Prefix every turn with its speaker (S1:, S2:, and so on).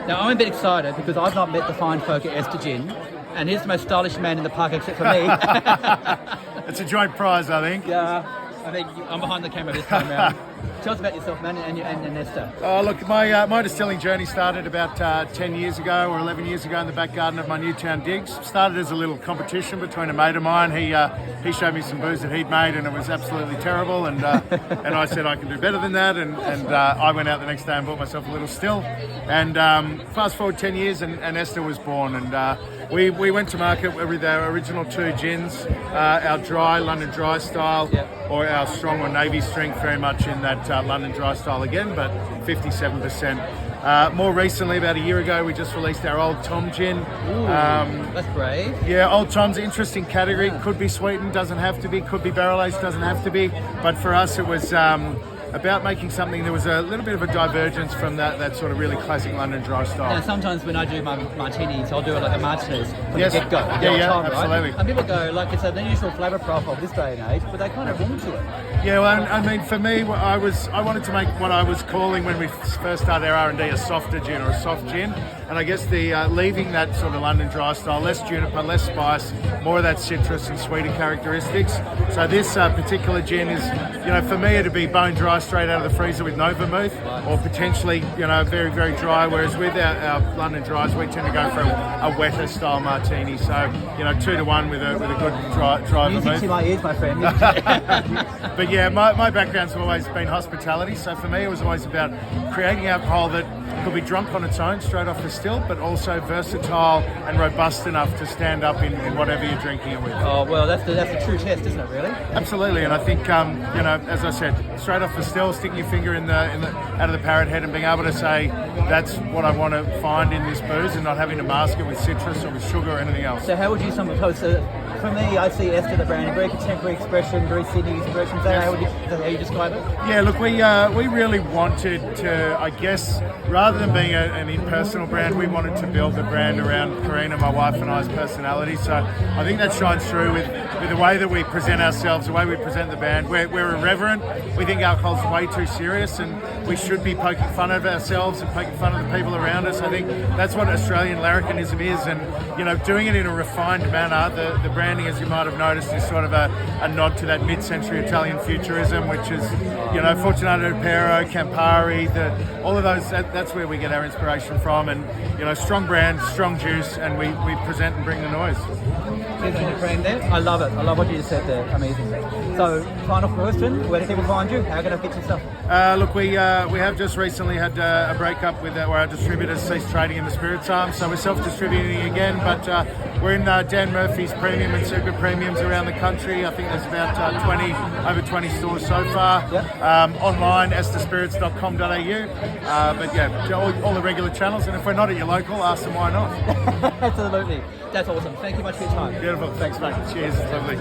S1: Now, I'm a bit excited because I've not met the fine folk at Ester Gin, and he's the most stylish man in the park except for me.
S2: It's a joint prize, I think.
S1: Yeah, I think I'm behind the camera this time around. Tell us about yourself, man, and Ester.
S2: Oh, look, my distilling journey started about 10 years ago or 11 years ago in the back garden of my Newtown digs. Started as a little competition between a mate of mine. He showed me some booze that he'd made, and it was absolutely terrible. And and I said I can do better than that. And I went out the next day and bought myself a little still. And fast forward 10 years, and Ester was born. And we went to market with our original 2 gins, our dry London dry style, or our strong or navy strength, very much in that London dry style again, but 57%. More recently, about a year ago, we just released our Old Tom gin.
S1: Ooh, that's great.
S2: Yeah, Old Tom's an interesting category. Could be sweetened, doesn't have to be. Could be barrel aged, doesn't have to be. But for us, it was about making something. There was a little bit of a divergence from that sort of really classic London dry style.
S1: Now, sometimes when I do my martinis, I'll do it like a Martinez from
S2: Yes.
S1: the get-go.
S2: Absolutely.
S1: Right? And people go, like, it's an unusual flavour profile this day and age, but they kind of into it.
S2: Yeah, well, I mean, for me, I wanted to make what I was calling when we first started our R&D a softer gin or a soft gin, and I guess the leaving that sort of London dry style, less juniper, less spice, more of that citrus and sweeter characteristics. So this particular gin is, for me, it'd be bone dry straight out of the freezer with no vermouth, or potentially, very, very dry. Whereas with our London dries, we tend to go for a wetter style martini. So, 2-to-1 with a good dry
S1: Music
S2: vermouth.
S1: to my ears, my friend.
S2: But yeah, my background's always been hospitality. So for me, it was always about creating alcohol that could be drunk on its own, straight off the still, but also versatile and robust enough to stand up in whatever you're drinking it with.
S1: Oh, well, that's the true test, isn't it, really?
S2: Absolutely, and I think, as I said, straight off the still, sticking your finger out of the parrot head and being able to say, that's what I want to find in this booze, and not having to mask it with citrus or with sugar or anything else.
S1: So how would you suppose, for me, I see Ester the brand, very contemporary expression, very Sydney expression. Is that how you describe it?
S2: Yeah, look, we really wanted to, I guess, rather than being an impersonal brand, we wanted to build the brand around Karina, my wife, and I's personality. So I think that shines through with the way that we present ourselves, the way we present the band. We're irreverent. We think alcohol's way too serious, and we should be poking fun of ourselves and poking fun of the people around us. I think that's what Australian larrikinism is, and doing it in a refined manner. The branding, as you might have noticed, is sort of a nod to that mid-century Italian futurism, which is Fortunato Pero, Campari, all of those. That's where we get our inspiration from, and strong brand, strong juice, and we present and bring the noise.
S1: I love it. I love what you just said there. Amazing. So, final question: where do people find you? How can I get your stuff?
S2: Look, we have just recently had a breakup with where our distributors ceased trading in the spirits arm, so we're self-distributing again. But we're in Dan Murphy's premium and super premiums around the country. I think there's about over 20 stores so far. Yep. Online, esterspirits.com.au. But yeah, all the regular channels. And if we're not at your local, ask them why not.
S1: Absolutely. That's awesome. Thank you much for your time.
S2: Beautiful. Thanks, mate. Cheers. It's lovely.